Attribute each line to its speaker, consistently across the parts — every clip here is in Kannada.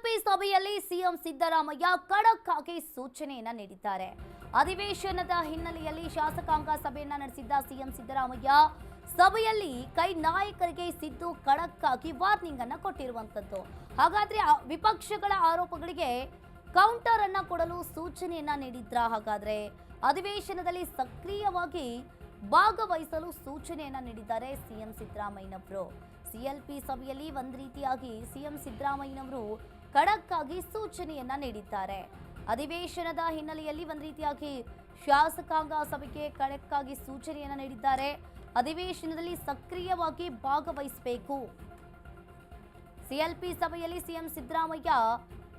Speaker 1: ಸಿಎಲ್ಪಿ ಸಭೆಯಲ್ಲಿ ಸಿಎಂ ಸಿದ್ದರಾಮಯ್ಯ ಖಡಕ್ ಆಗಿ ಸೂಚನೆಯನ್ನ ನೀಡಿದ್ದಾರೆ. ಅಧಿವೇಶನದ ಹಿನ್ನೆಲೆಯಲ್ಲಿ ಶಾಸಕಾಂಗ ಸಭೆಯನ್ನ ನಡೆಸಿದ್ದ ಸಿಎಂ ಸಿದ್ದರಾಮಯ್ಯ ಸಭೆಯಲ್ಲಿ ಕೈ ನಾಯಕರಿಗೆ ಸಿದ್ದು ಖಡಕ್ ಆಗಿ ವಾರ್ನಿಂಗ್ ಅನ್ನ ಕೊಟ್ಟಿರುವಂತದ್ದು. ಹಾಗಾದ್ರೆ ವಿಪಕ್ಷಗಳ ಆರೋಪಗಳಿಗೆ ಕೌಂಟರ್ ಅನ್ನ ಕೊಡಲು ಸೂಚನೆಯನ್ನ ನೀಡಿದ್ರ? ಹಾಗಾದ್ರೆ ಅಧಿವೇಶನದಲ್ಲಿ ಸಕ್ರಿಯವಾಗಿ ಭಾಗವಹಿಸಲು ಸೂಚನೆಯನ್ನ ನೀಡಿದ್ದಾರೆ ಸಿಎಂ ಸಿದ್ದರಾಮಯ್ಯನವರು. ಸಿಎಲ್ಪಿ ಸಭೆಯಲ್ಲಿ ಒಂದು ರೀತಿಯಾಗಿ ಸಿಎಂ ಸಿದ್ದರಾಮಯ್ಯನವರು ಖಡಕ್ ಆಗಿ ಸೂಚನೆಯನ್ನ ನೀಡಿದ್ದಾರೆ. ಅಧಿವೇಶನದ ಹಿನ್ನೆಲೆಯಲ್ಲಿ ಒಂದು ರೀತಿಯಾಗಿ ಶಾಸಕಾಂಗ ಸಭೆಗೆ ಖಡಕ್ ಆಗಿ ಸೂಚನೆಯನ್ನ ನೀಡಿದ್ದಾರೆ. ಅಧಿವೇಶನದಲ್ಲಿ ಸಕ್ರಿಯವಾಗಿ ಭಾಗವಹಿಸಬೇಕು. ಸಿಎಲ್ಪಿ ಸಭೆಯಲ್ಲಿ ಸಿಎಂ ಸಿದ್ದರಾಮಯ್ಯ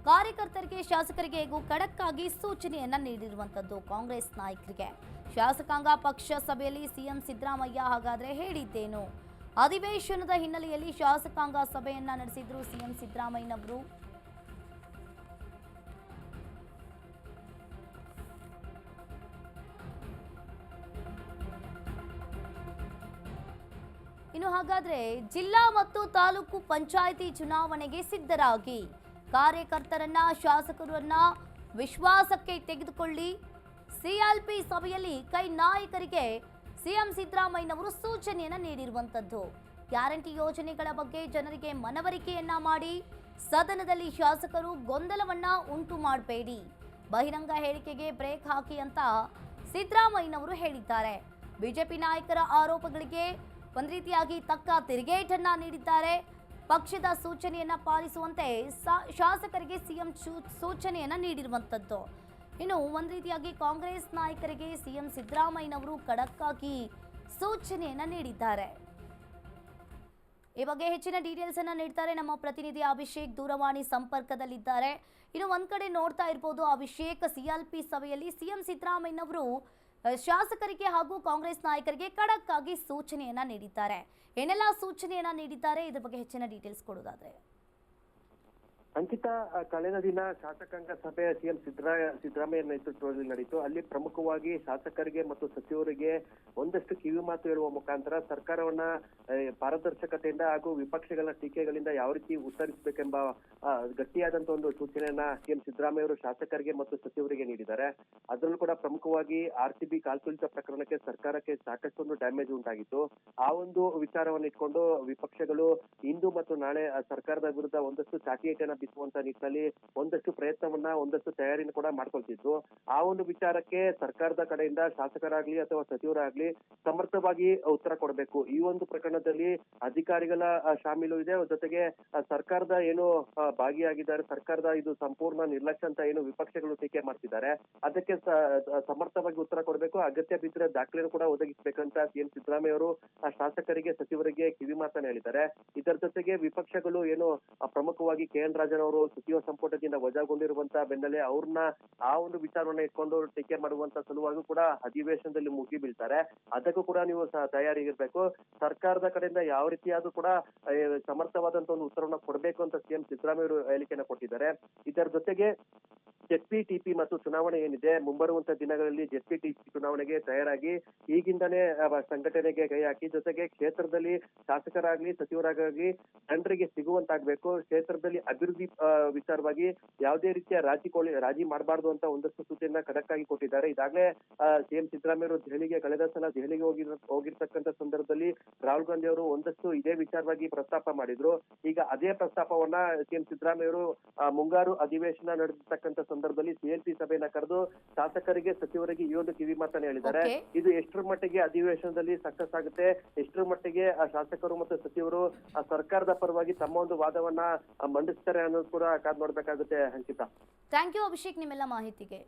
Speaker 1: ಕಾರ್ಯಕರ್ತರಿಗೆ ಶಾಸಕರಿಗೆ ಖಡಕ್ ಆಗಿ ಸೂಚನೆಯನ್ನ ನೀಡಿರುವಂತದ್ದು. ಕಾಂಗ್ರೆಸ್ ನಾಯಕರಿಗೆ ಶಾಸಕಾಂಗ ಪಕ್ಷ ಸಭೆಯಲ್ಲಿ ಸಿಎಂ ಸಿದ್ದರಾಮಯ್ಯ ಹಾಗಾದ್ರೆ ಹೇಳಿದ್ದೇನು? ಅಧಿವೇಶನದ ಹಿನ್ನೆಲೆಯಲ್ಲಿ ಶಾಸಕಾಂಗ ಸಭೆಯನ್ನ ನಡೆಸಿದ್ರು ಸಿಎಂ ಸಿದ್ದರಾಮಯ್ಯನವರು. ಇನ್ನು ಹಾಗಾದ್ರೆ ಜಿಲ್ಲಾ ಮತ್ತು ತಾಲೂಕು ಪಂಚಾಯಿತಿ ಚುನಾವಣೆಗೆ ಸಿದ್ಧರಾಗಿ ಕಾರ್ಯಕರ್ತರನ್ನ ಶಾಸಕರನ್ನ ವಿಶ್ವಾಸಕ್ಕೆ ತೆಗೆದುಕೊಳ್ಳಿ. ಸಿಎಲ್ಪಿ ಸಭೆಯಲ್ಲಿ ಕೈ ನಾಯಕರಿಗೆ ಸಿಎಂ ಸಿದ್ದರಾಮಯ್ಯನವರು ಸೂಚನೆಯನ್ನ ನೀಡಿರುವಂತದ್ದು. ಗ್ಯಾರಂಟಿ ಯೋಜನೆಗಳ ಬಗ್ಗೆ ಜನರಿಗೆ ಮನವರಿಕೆಯನ್ನ ಮಾಡಿ, ಸದನದಲ್ಲಿ ಶಾಸಕರು ಗೊಂದಲವನ್ನ ಉಂಟು ಮಾಡಬೇಡಿ, ಬಹಿರಂಗ ಹೇಳಿಕೆಗೆ ಬ್ರೇಕ್ ಹಾಕಿ ಅಂತ ಸಿದ್ದರಾಮಯ್ಯನವರು ಹೇಳಿದ್ದಾರೆ. ಬಿಜೆಪಿ ನಾಯಕರ ಆರೋಪಗಳಿಗೆ ಒಂದು ರೀತಿಯಾಗಿ ತಕ್ಕ ತಿರುಗೇಟನ್ನ ನೀಡಿದ್ದಾರೆ. ಪಕ್ಷದ ಸೂಚನೆಯನ್ನ ಪಾಲಿಸುವಂತೆ ಶಾಸಕರಿಗೆ ಸಿಎಂ ಸೂಚನೆಯನ್ನ ನೀಡಿರುವಂತದ್ದು. ಇನ್ನು ಒಂದು ರೀತಿಯಾಗಿ ಕಾಂಗ್ರೆಸ್ ನಾಯಕರಿಗೆ ಸಿಎಂ ಸಿದ್ದರಾಮಯ್ಯನವರು ಖಡಕ್ ಆಗಿ ಸೂಚನೆಯನ್ನ ನೀಡಿದ್ದಾರೆ. ಈ ಬಗ್ಗೆ ಹೆಚ್ಚಿನ ಡೀಟೇಲ್ಸ್ ಅನ್ನ ನೀಡ್ತಾರೆ ನಮ್ಮ ಪ್ರತಿನಿಧಿ ಅಭಿಷೇಕ್, ದೂರವಾಣಿ ಸಂಪರ್ಕದಲ್ಲಿದ್ದಾರೆ. ಇನ್ನು ಒಂದ್ ಕಡೆ ನೋಡ್ತಾ ಇರಬಹುದು ಅಭಿಷೇಕ್, ಸಿಎಲ್ಪಿ ಸಭೆಯಲ್ಲಿ ಸಿಎಂ ಸಿದ್ದರಾಮಯ್ಯನವರು ಶಾಸಕರಿಗೆ ಹಾಗೂ ಕಾಂಗ್ರೆಸ್ ನಾಯಕರಿಗೆ ಖಡಕ್ ಆಗಿ ಸೂಚನೆಯನ್ನ ನೀಡಿದ್ದಾರೆ. ಏನೆಲ್ಲ ಸೂಚನೆಯನ್ನ ನೀಡಿದ್ದಾರೆ, ಇದ್ರ ಬಗ್ಗೆ ಹೆಚ್ಚಿನ ಡೀಟೇಲ್ಸ್ ಕೊಡೋದಾದ್ರೆ?
Speaker 2: ಅಂಕಿತ, ಕಳೆದ ದಿನ ಶಾಸಕಾಂಗ ಸಭೆ ಸಿಎಂ ಸಿದ್ದರಾಮಯ್ಯ ನೇತೃತ್ವದಲ್ಲಿ ನಡೆಯಿತು. ಅಲ್ಲಿ ಪ್ರಮುಖವಾಗಿ ಶಾಸಕರಿಗೆ ಮತ್ತು ಸಚಿವರಿಗೆ ಒಂದಷ್ಟು ಕಿವಿ ಮಾತು ಹೇಳುವ ಮುಖಾಂತರ ಸರ್ಕಾರವನ್ನ ಪಾರದರ್ಶಕತೆಯಿಂದ ಹಾಗೂ ವಿಪಕ್ಷಗಳ ಟೀಕೆಗಳಿಂದ ಯಾವ ರೀತಿ ಉತ್ತರಿಸಬೇಕೆಂಬ ಗಟ್ಟಿಯಾದಂತಹ ಒಂದು ಸೂಚನೆಯನ್ನ ಸಿಎಂ ಸಿದ್ದರಾಮಯ್ಯ ಅವರು ಶಾಸಕರಿಗೆ ಮತ್ತು ಸಚಿವರಿಗೆ ನೀಡಿದ್ದಾರೆ. ಅದರಲ್ಲೂ ಕೂಡ ಪ್ರಮುಖವಾಗಿ RCB ಕಾಲ್ತುಳಿತ ಪ್ರಕರಣಕ್ಕೆ ಸರ್ಕಾರಕ್ಕೆ ಸಾಕಷ್ಟೊಂದು ಡ್ಯಾಮೇಜ್ ಉಂಟಾಗಿತ್ತು. ಆ ಒಂದು ವಿಚಾರವನ್ನು ಇಟ್ಕೊಂಡು ವಿಪಕ್ಷಗಳು ಇಂದು ಮತ್ತು ನಾಳೆ ಸರ್ಕಾರದ ವಿರುದ್ಧ ಒಂದಷ್ಟು ಚಾಟಿಯೇಟನ್ನ ಬಿತ್ತುವಂತ ನಿಟ್ಟಿನಲ್ಲಿ ಒಂದಷ್ಟು ಪ್ರಯತ್ನವನ್ನ, ಒಂದಷ್ಟು ತಯಾರಿನ ಕೂಡ ಮಾಡ್ಕೊಳ್ತಿದ್ರು. ಆ ಒಂದು ವಿಚಾರಕ್ಕೆ ಸರ್ಕಾರದ ಕಡೆಯಿಂದ ಶಾಸಕರಾಗ್ಲಿ ಅಥವಾ ಸಚಿವರಾಗ್ಲಿ ಸಮರ್ಥವಾಗಿ ಉತ್ತರ ಕೊಡಬೇಕು. ಈ ಒಂದು ಪ್ರಕರಣದಲ್ಲಿ ಅಧಿಕಾರಿಗಳ ಶಾಮೀಲು ಇದೆ, ಜೊತೆಗೆ ಸರ್ಕಾರದ ಏನು ಭಾಗಿಯಾಗಿದ್ದಾರೆ, ಸರ್ಕಾರದ ಇದು ಸಂಪೂರ್ಣ ನಿರ್ಲಕ್ಷ್ಯ ಅಂತ ಏನು ವಿಪಕ್ಷಗಳು ಟೀಕೆ ಮಾಡ್ತಿದ್ದಾರೆ, ಅದಕ್ಕೆ ಸಮರ್ಥವಾಗಿ ಉತ್ತರ ಕೊಡಬೇಕು. ಅಗತ್ಯ ಬಿದ್ದರೆ ದಾಖಲೆಯನ್ನು ಕೂಡ ಒದಗಿಸಬೇಕಂತ ಸಿಎಂ ಸಿದ್ದರಾಮಯ್ಯ ಅವರು ಶಾಸಕರಿಗೆ ಸಚಿವರಿಗೆ ಕಿವಿ ಮಾತನ್ನ ಹೇಳಿದ್ದಾರೆ. ಇದರ ಜೊತೆಗೆ ವಿಪಕ್ಷಗಳು ಏನು ಪ್ರಮುಖವಾಗಿ KN ರಾಜನ್ ಅವರು ಸಚಿವ ಸಂಪುಟದಿಂದ ವಜಾಗೊಂಡಿರುವಂತಹ ಬೆನ್ನಲ್ಲೇ ಅವ್ರನ್ನ ಆ ಒಂದು ವಿಚಾರವನ್ನ ಇಟ್ಕೊಂಡು ಟೀಕೆ ಮಾಡುವಂತ ಸಲುವಾಗಿ ಕೂಡ ಅಧಿವೇಶನದಲ್ಲಿ ಮುಗಿ ಬೀಳ್ತಾರೆ. ಅದಕ್ಕೂ ಕೂಡ ನೀವು ತಯಾರಿಗಿರ್ಬೇಕು. ಸರ್ಕಾರದ ಕಡೆಯಿಂದ ಯಾವ ರೀತಿಯಾದ್ರೂ ಕೂಡ ಸಮರ್ಥವಾದಂತ ಒಂದು ಉತ್ತರವನ್ನ ಕೊಡಬೇಕು ಅಂತ ಸಿಎಂ ಸಿದ್ದರಾಮಯ್ಯ ಅವರು ಹೇಳಿಕೆಯನ್ನ ಕೊಟ್ಟಿದ್ದಾರೆ. ಇದರ ಜೊತೆಗೆ ZPTP ಮತ್ತು ಚುನಾವಣೆ ಏನಿದೆ, ಮುಂಬರುವಂತ ದಿನಗಳಲ್ಲಿ ZPTP ಚುನಾವಣೆಗೆ ತಯಾರಾಗಿ ಈಗಿಂದನೇ ಸಂಘಟನೆಗೆ ಕೈ ಹಾಕಿ, ಜೊತೆಗೆ ಕ್ಷೇತ್ರದಲ್ಲಿ ಶಾಸಕರಾಗ್ಲಿ ಸಚಿವರಾಗ್ಲಿ ಜನರಿಗೆ ಸಿಗುವಂತಾಗ್ಬೇಕು. ಕ್ಷೇತ್ರದಲ್ಲಿ ಅಭಿವೃದ್ಧಿ ವಿಚಾರವಾಗಿ ಯಾವುದೇ ರೀತಿಯ ರಾಜಿ ಮಾಡಬಾರ್ದು ಅಂತ ಒಂದಷ್ಟು ಸೂಚನೆಯನ್ನ ಖಡಕ್ ಆಗಿ ಕೊಟ್ಟಿದ್ದಾರೆ. ಈಗಾಗಲೇ ಸಿಎಂ ಸಿದ್ದರಾಮಯ್ಯ ಅವರು ಕಳೆದ ಸಲ ದೆಹಲಿಗೆ ಹೋಗಿರ್ತಕ್ಕಂಥ ಸಂದರ್ಭದಲ್ಲಿ ರಾಹುಲ್ ಗಾಂಧಿ ಅವರು ಒಂದಷ್ಟು ಇದೇ ವಿಚಾರವಾಗಿ ಪ್ರಸ್ತಾಪ ಮಾಡಿದ್ರು. ಈಗ ಅದೇ ಪ್ರಸ್ತಾಪವನ್ನ ಸಿಎಂ ಸಿದ್ದರಾಮಯ್ಯ ಅವರು ಮುಂಗಾರು ಅಧಿವೇಶನ ನಡೆದಿರ್ತಕ್ಕಂಥ ಸಂದರ್ಭದಲ್ಲಿ ಸಿಎಲ್ಪಿ ಸಭೆಯನ್ನ ಕರೆದು ಶಾಸಕರಿಗೆ ಸಚಿವರಿಗೆ ಈ ಒಂದು ಕಿವಿ ಮಾತನ್ನ ಹೇಳಿದ್ದಾರೆ. ಇದು ಎಷ್ಟರ ಮಟ್ಟಿಗೆ ಅಧಿವೇಶನದಲ್ಲಿ ಸಕ್ಸಸ್ ಆಗುತ್ತೆ, ಎಷ್ಟರ ಮಟ್ಟಿಗೆ ಶಾಸಕರು ಮತ್ತು ಸಚಿವರು ಸರ್ಕಾರದ ಪರವಾಗಿ ತಮ್ಮ ಒಂದು ವಾದವನ್ನ ಮಂಡಿಸ್ತಾರೆ ಅನ್ನೋದು ಕೂಡ ಕಾದ್ ನೋಡ್ಬೇಕಾಗುತ್ತೆ. ಅಂಕಿತಾ,
Speaker 1: ಥ್ಯಾಂಕ್ ಯು ಅಭಿಷೇಕ್ ನಿಮ್ಮೆಲ್ಲ ಮಾಹಿತಿಗೆ.